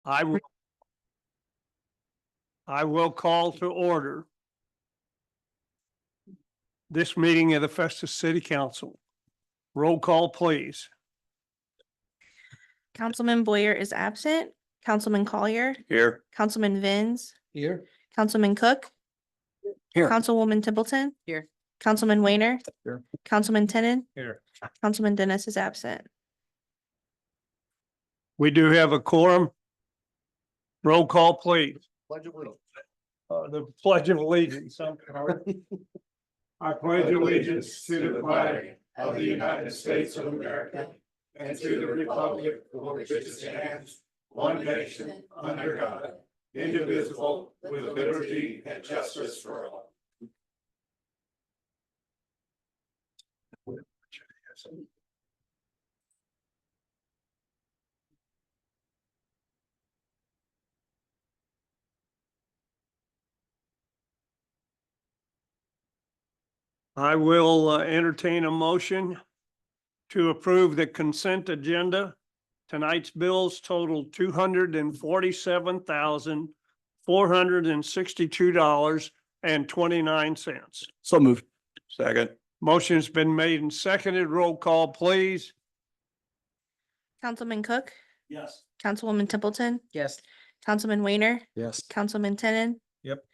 I will call to order this meeting of the Festus City Council. Roll call, please. Councilman Boyer is absent. Councilman Collier, Here. Councilman Vins, Here. Councilman Cook, Here. Councilwoman Templeton. Here. Councilman Weiner. Here. Councilman Tenen. Here. Councilman Dennis is absent. We do have a quorum. Roll call, please. Pledge of allegiance. The Pledge of Allegiance. I Pledge allegiance to the flag of the United States of America and to the republic for which it stands, one nation, under God, indivisible, with liberty and justice for all. I will entertain a motion to approve the consent agenda. Tonight's bills total $247,462.29. So moved. Second. Motion's been made and seconded. Roll call, please. Councilman Cook, Yes. Councilwoman Templeton, Yes. Councilman Weiner, Yes. Councilman Tenen. Yep.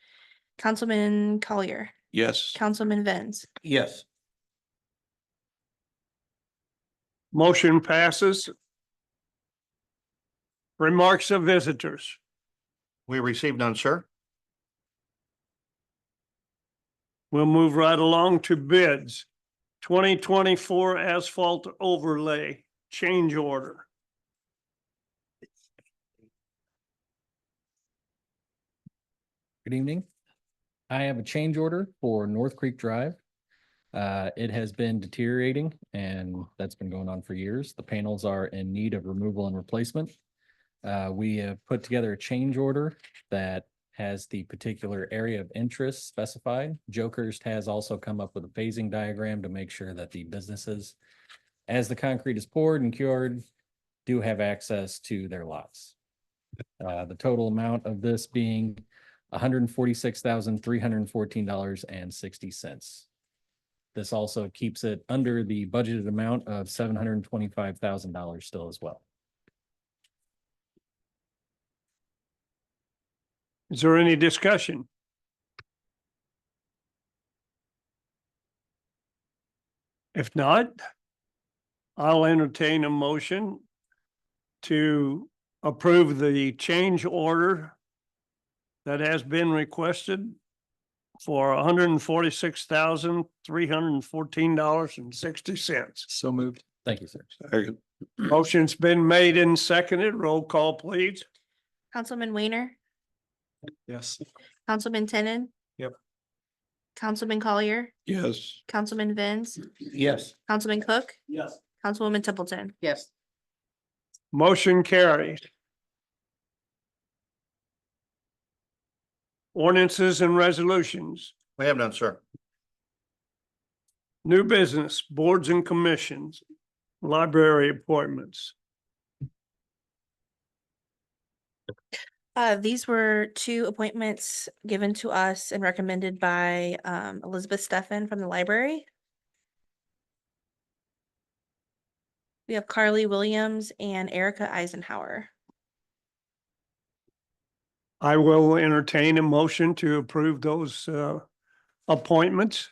Councilman Collier, Yes. Councilman Vins. Yes. Motion passes. Remarks of visitors. We received none, sir. We'll move right along to bids. 2024 asphalt overlay change order. Good evening. I have a change order for North Creek Drive. It has been deteriorating and that's been going on for years. The panels are in need of removal and replacement. We have put together a change order that has the particular area of interest specified. Joker's has also come up with a phasing diagram to make sure that the businesses, as the concrete is poured and cured, do have access to their lots. The total amount of this being $146,314.60. This also keeps it under the budgeted amount of $725,000 still as well. Is there any discussion? If not, I'll entertain a motion to approve the change order that has been requested for $146,314.60. So moved. Thank you, sir. Motion's been made and seconded. Roll call, please. Councilman Weiner, Yes. Councilman Tenen. Yep. Councilman Collier, Yes. Councilman Vins, Yes. Councilman Cook, Yes. Councilwoman Templeton. Yes. Motion carries. Ordinances and resolutions. We have none, sir. New business, boards and commissions, library appointments. These were two appointments given to us and recommended by Elizabeth Steffen from the library. We have Carly Williams and Erica Eisenhower. I will entertain a motion to approve those appointments.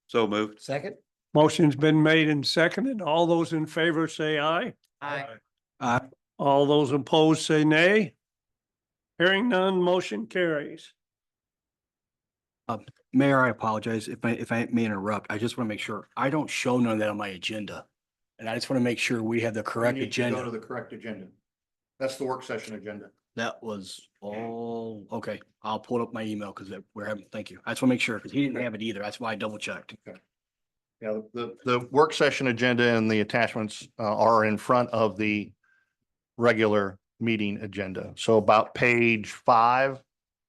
So moved. Second. Motion's been made and seconded. All those in favor say aye. Aye. All those opposed say nay. Hearing none, motion carries. Mayor, I apologize if I may interrupt. I just want to make sure I don't show none of that on my agenda. And I just want to make sure we have the correct Go to agenda. the correct agenda. That's the work session agenda. That was all, okay. I'll pull up my email because we're having, thank you. I just want to make sure because he didn't have it either. That's why I double checked. Yeah, the work session agenda and the attachments are in front of the regular meeting agenda. So about page 5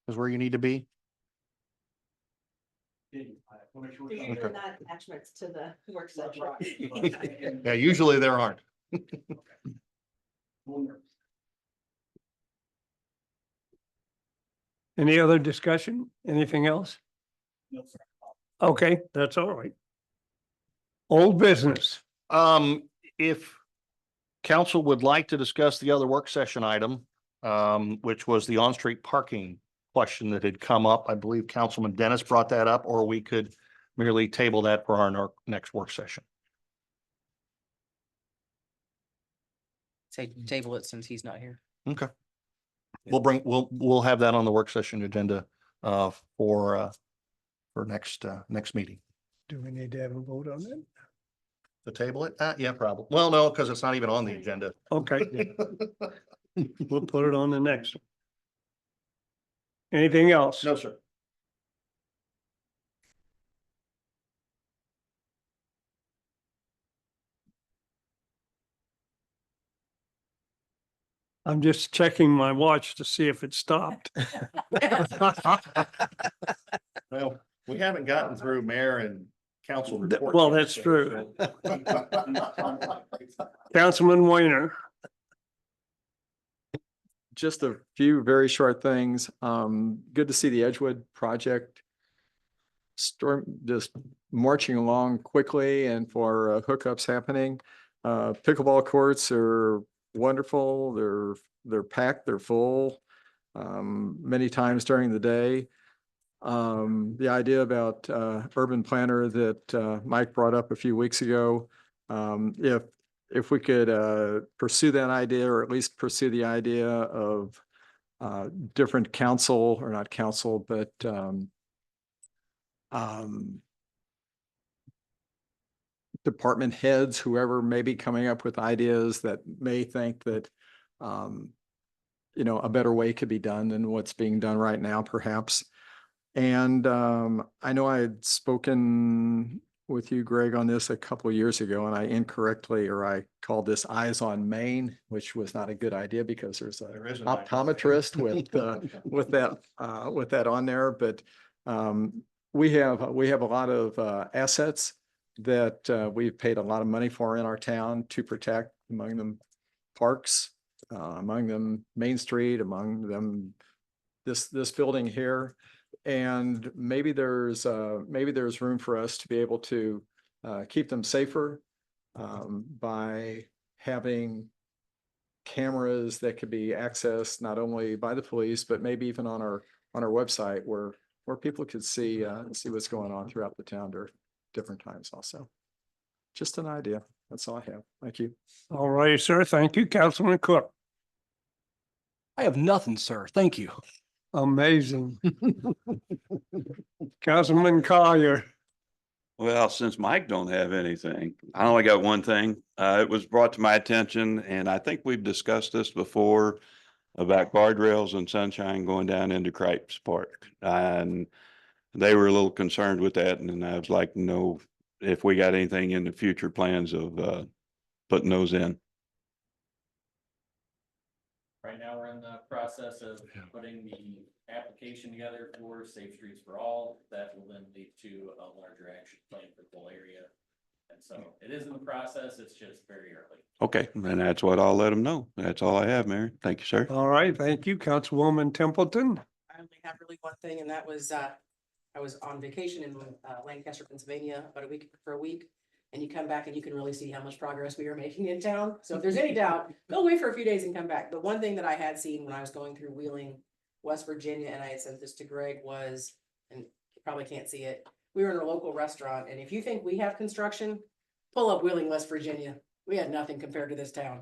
is where you need to be. They're not attachments to the work session. Yeah, usually there aren't. Any other discussion? Anything else? Okay, that's all right. Old business. If council would like to discuss the other work session item, which was the on-street parking question that had come up, I believe Councilman Dennis brought that up, or we could merely table that for our next work session. Say table it since he's not here. Okay. We'll have that on the work session agenda, for next meeting. Do we need to have a vote on that? The table it? Yeah, probably. Well, no, because it's not even on the agenda. Okay, we'll put it on the next. Anything else? No, sir. I'm just checking my watch to see if it stopped. Well, we haven't gotten through mayor and council report. Well, yet, that's so- true. Councilman Weiner. Just a few very short things. Good to see the Edgewood project just marching along quickly and for hookups happening. Pickleball courts are wonderful. They're packed, they're full, many times during the day. The idea about urban planner that Mike brought up a few weeks ago, if we could pursue that idea, or at least pursue the idea of different council, or not council, but department heads, whoever may be coming up with ideas that may think that a better way could be done than what's being done right now, perhaps. And I know I had spoken with you, Greg, on this a couple of years ago, and I called this Eyes on Main, which was not a good idea because there's a There is an idea. optometrist with that on there. But we have a lot of assets that we've paid a lot of money for in our town to protect, among them parks, among them Main Street, among them this building here. And maybe there's room for us to be able to keep them safer by having cameras that could be accessed not only by the police, but maybe even on our website where people could see what's going on throughout the town during different times also. Just an idea. That's all I have. Thank you. All right, sir. Thank you, Councilman Cook. I have nothing, sir. Thank you. Amazing. Councilman Collier. Well, since Mike don't have anything, I only got one thing. It was brought to my attention, and I think we've discussed this before about guardrails and sunshine going down into Cripes Park. And they were a little concerned with that, and I was like, no, if we got anything in the future plans of putting those in. Right now, we're in the process of putting the application together for Safe Streets for All. That will then lead to a larger action plan for the whole area. And so it is in the process. It's just very early. Okay, and that's what I'll let them know. That's all I have, Mayor. Thank you, sir. All right, thank you, Councilwoman Templeton. I only have really one thing, and that was, I was on vacation in Lancaster, Pennsylvania, for a week. And you come back and you can really see how much progress we are making in town. So if there's any doubt, go away for a few days and come back. But one thing that I had seen when I was going through Wheeling, West Virginia, and I had sent this to Greg was, and you probably can't see it, we were in a local restaurant, and if you think we have construction, pull up Wheeling, West Virginia. We had nothing compared to this town.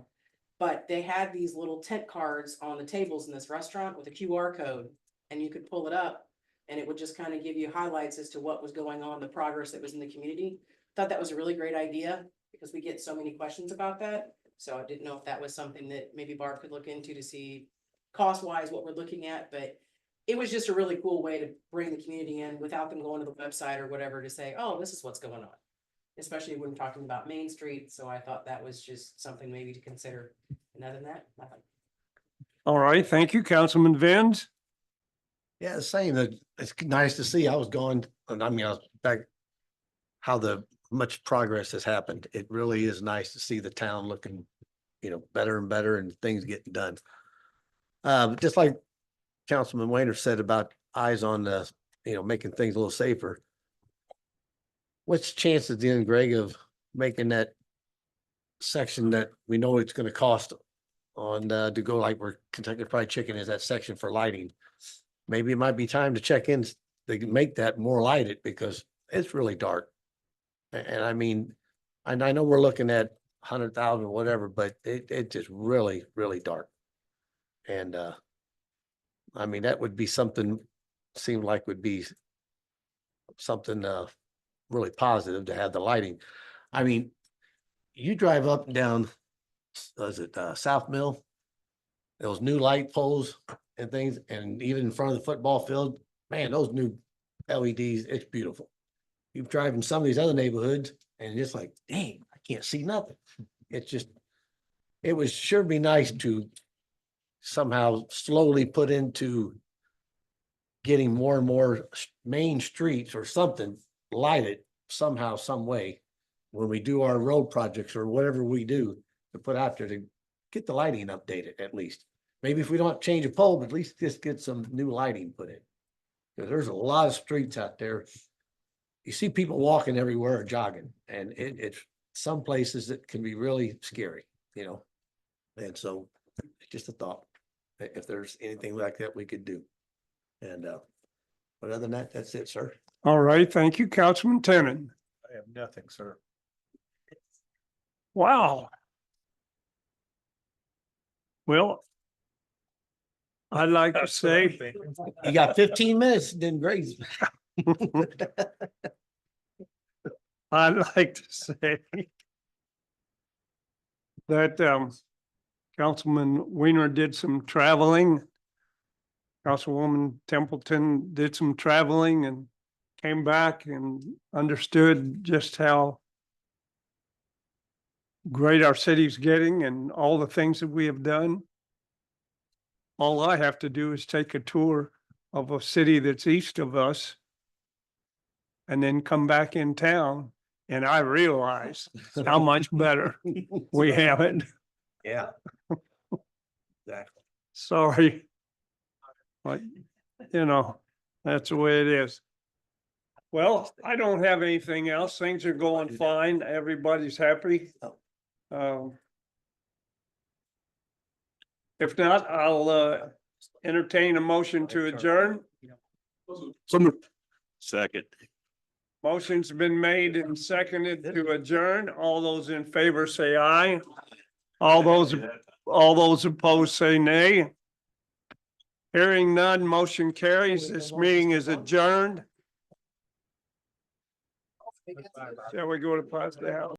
But they had these little tent cards on the tables in this restaurant with a QR code, and you could pull it up, and it would just kind of give you highlights as to what was going on, the progress that was in the community. Thought that was a really great idea because we get so many questions about that. So I didn't know if that was something that maybe Barb could look into to see cost wise what we're looking at, but it was just a really cool way to bring the community in without them going to the website or whatever to say, oh, this is what's going on. Especially when talking about Main Street. So I thought that was just something maybe to consider. And other than that, nothing. All right, thank you, Councilman Vins. Yeah, same. It's nice to see. I was gone, and I mean, I was back, how much progress has happened. It really is nice to see the town looking, better and better and things getting done. Just like Councilman Weiner said about eyes on the, making things a little safer. What's the chances then, Greg, of making that section that we know it's gonna cost on, to go like where Kentucky Fried Chicken is, that section for lighting? Maybe it might be time to check in, they can make that more lighted because it's really dark. And I mean, and I know we're looking at 100,000, whatever, but it's just really, really dark. And, I mean, that would be something, seemed like would be something, really positive to have the lighting. I mean, you drive up and down, was it, South Mill? Those new light poles and things, and even in front of the football field, man, those new LEDs, it's beautiful. You drive in some of these other neighborhoods and it's like, dang, I can't see nothing. It's just, it would sure be nice to somehow slowly put into getting more and more main streets or something lighted somehow, some way. When we do our road projects or whatever we do to put out there to get the lighting updated at least. Maybe if we don't have to change a pole, but at least just get some new lighting put in. Because there's a lot of streets out there. You see people walking everywhere or jogging, and it's some places that can be really scary, And so it's just a thought, if there's anything like that we could do. And, but other than that, that's it, sir. All right, thank you, Councilman Tenen. I have nothing, sir. Wow. Well, I'd like to say, You got 15 minutes, then great. I'd like to say that Councilman Weiner did some traveling. Councilwoman Templeton did some traveling and came back and understood just how great our city's getting and all the things that we have done. All I have to do is take a tour of a city that's east of us and then come back in town, and I realize how much better we have it. Yeah. Exactly. Sorry. But, that's the way it is. Well, I don't have anything else. Things are going fine. Everybody's happy. If not, I'll entertain a motion to adjourn. Second. Motion's been made and seconded to adjourn. All those in favor say aye. All those opposed say nay. Hearing none, motion carries. This meeting is adjourned. Shall we go to past the house?